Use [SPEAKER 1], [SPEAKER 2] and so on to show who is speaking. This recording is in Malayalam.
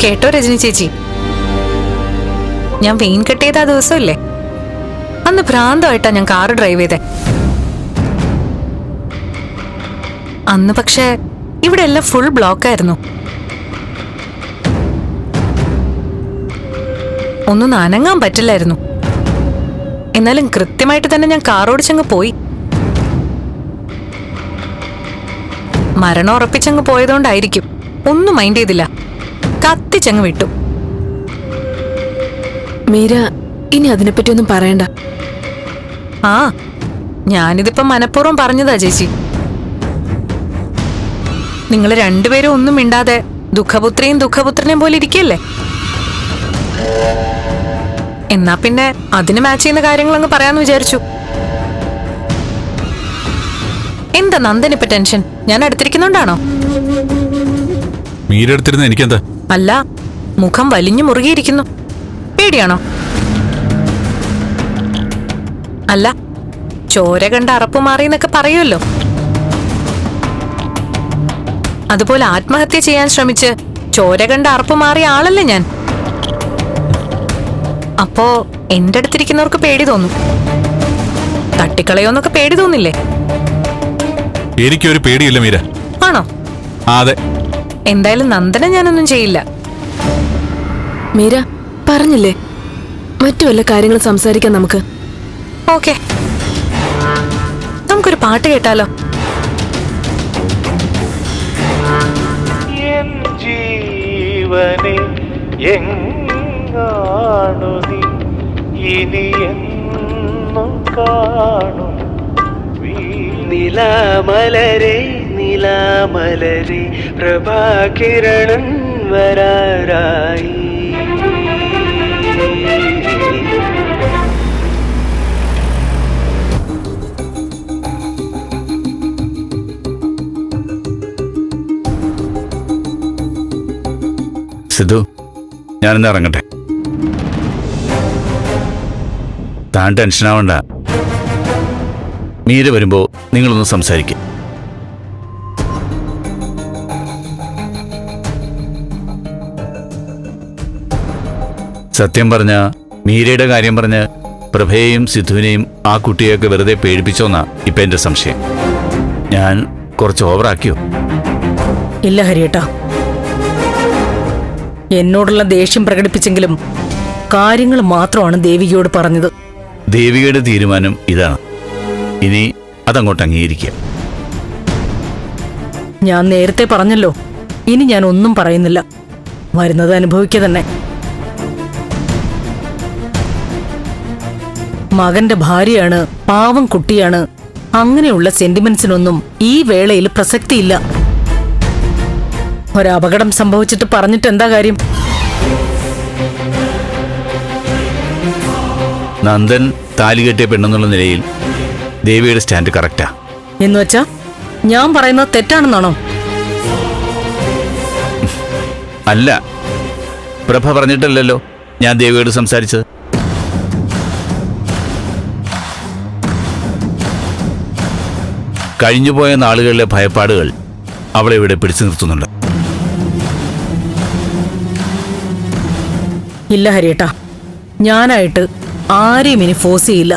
[SPEAKER 1] കേട്ടോ രജനി ചേച്ചി, ഞാൻ വെയിൻ കട്ട് ചെയ്ത ആ ദിവസമില്ലേ, അന്ന് ഭ്രാന്തമായിട്ടാ ഞാൻ കാറ് ഡ്രൈവ് ചെയ്തേ. അന്ന് പക്ഷേ ഇവിടെ എല്ലാം ഫുൾ ബ്ലോക്കായിരുന്നു. ഒന്നും അനങ്ങാൻ പറ്റില്ലായിരുന്നു. എന്നാലും കൃത്യമായിട്ട് തന്നെ ഞാൻ കാറോടിച്ചങ്ങ് പോയി. മരണം ഉറപ്പിച്ചങ്ങ് പോയതുകൊണ്ടായിരിക്കും ഒന്നും മൈൻഡ് ചെയ്തില്ല, കത്തിച്ചങ്ങ് വിട്ടു.
[SPEAKER 2] മീര, ഇനി അതിനെപ്പറ്റി ഒന്നും പറയണ്ട.
[SPEAKER 1] ആ, ഞാനിതിപ്പം മനഃപൂർവ്വം പറഞ്ഞതാ ചേച്ചി. നിങ്ങൾ രണ്ടുപേരും ഒന്നും മിണ്ടാതെ ദുഃഖപുത്രിയും ദുഃഖപുത്രനെയും പോലെ ഇരിക്കല്ലേ. എന്നാ പിന്നെ അതിന് മാച്ച് ചെയ്യുന്ന കാര്യങ്ങൾ അങ്ങ് പറയാന്ന് വിചാരിച്ചു. എന്താ നന്ദനിപ്പ ടെൻഷൻ? ഞാൻ അടുത്തിരിക്കുന്നുണ്ടാണോ?
[SPEAKER 3] മീരെടുത്തിരുന്ന എനിക്കെന്താ?
[SPEAKER 1] അല്ല, മുഖം വലിഞ്ഞു മുറുകിയിരിക്കുന്നു. പേടിയാണോ? അല്ല, ചോര കണ്ട അറപ്പ് മാറിയെന്നൊക്കെ പറയുമല്ലോ. അതുപോലെ ആത്മഹത്യ ചെയ്യാൻ ശ്രമിച്ച് ചോര കണ്ട അറപ്പ് മാറിയ ആളല്ലേ ഞാൻ. അപ്പോ എന്റെ അടുത്തിരിക്കുന്നവർക്ക് പേടി തോന്നും. തട്ടിക്കളയോന്നൊക്കെ പേടി തോന്നില്ലേ?
[SPEAKER 3] എനിക്കൊരു പേടിയില്ല മീര.
[SPEAKER 1] ആണോ?
[SPEAKER 3] അതെ.
[SPEAKER 1] എന്തായാലും നന്ദനെ ഞാനൊന്നും ചെയ്യില്ല.
[SPEAKER 2] മീര പറഞ്ഞില്ലേ, മറ്റു വല്ല കാര്യങ്ങൾ സംസാരിക്കാം നമുക്ക്.
[SPEAKER 1] ഓക്കെ, നമുക്കൊരു പാട്ട് കേട്ടാലോ?
[SPEAKER 4] ജീവനെ എങ്ങാണു നീ ഇനി എന്നും കാണും നിലാമലരെ നിലാമലരെ പ്രഭാകിരണം വരാറായി.
[SPEAKER 3] സിദ്ധു, ഞാനിന്ന് ഇറങ്ങട്ടെ. താൻ ടെൻഷനാവണ്ട. മീര വരുമ്പോ നിങ്ങളൊന്ന് സംസാരിക്കും. സത്യം പറഞ്ഞ മീരയുടെ കാര്യം പറഞ്ഞ് പ്രഭയെയും സിദ്ധുവിനെയും ആ കുട്ടിയൊക്കെ വെറുതെ പേടിപ്പിച്ചോന്നാ ഇപ്പൊ എന്റെ സംശയം. ഞാൻ കുറച്ച് ഓവറാക്കിയോ?
[SPEAKER 5] ഇല്ല ഹരിയേട്ടാ, എന്നോടുള്ള ദേഷ്യം പ്രകടിപ്പിച്ചെങ്കിലും കാര്യങ്ങൾ മാത്രമാണ് ദേവികയോട് പറഞ്ഞത്.
[SPEAKER 3] ദേവികയുടെ തീരുമാനം ഇതാണ്. ഇനി അതങ്ങോട്ട് അംഗീകരിക്കുക.
[SPEAKER 5] ഞാൻ നേരത്തെ പറഞ്ഞല്ലോ, ഇനി ഞാൻ ഒന്നും പറയുന്നില്ല. വരുന്നത് അനുഭവിക്കുക തന്നെ. മകന്റെ ഭാര്യയാണ്, പാവം കുട്ടിയാണ്. അങ്ങനെയുള്ള സെന്റിമെന്റ്സിനൊന്നും ഈ വേളയിൽ പ്രസക്തിയില്ല. ഒരപകടം സംഭവിച്ചിട്ട് പറഞ്ഞിട്ട് എന്താ കാര്യം?
[SPEAKER 3] നന്ദൻ താലി കെട്ടിയ പെണ്ണെന്നുള്ള നിലയിൽ ദേവിയുടെ സ്റ്റാൻഡ് കറക്റ്റാ.
[SPEAKER 5] എന്നുവെച്ചാ ഞാൻ പറയുന്നത് തെറ്റാണെന്നാണോ?
[SPEAKER 3] അല്ല, പ്രഭ പറഞ്ഞിട്ടല്ലല്ലോ ഞാൻ ദേവിയോട് സംസാരിച്ചത്. കഴിഞ്ഞുപോയ നാളുകളിലെ ഭയപ്പാടുകൾ അവളെ ഇവിടെ പിടിച്ചു നിർത്തുന്നുണ്ട്.
[SPEAKER 5] ഇല്ല ഹരിയേട്ടാ, ഞാനായിട്ട് ആരെയും ഇനി ഫോഴ്സ് ചെയ്യില്ല.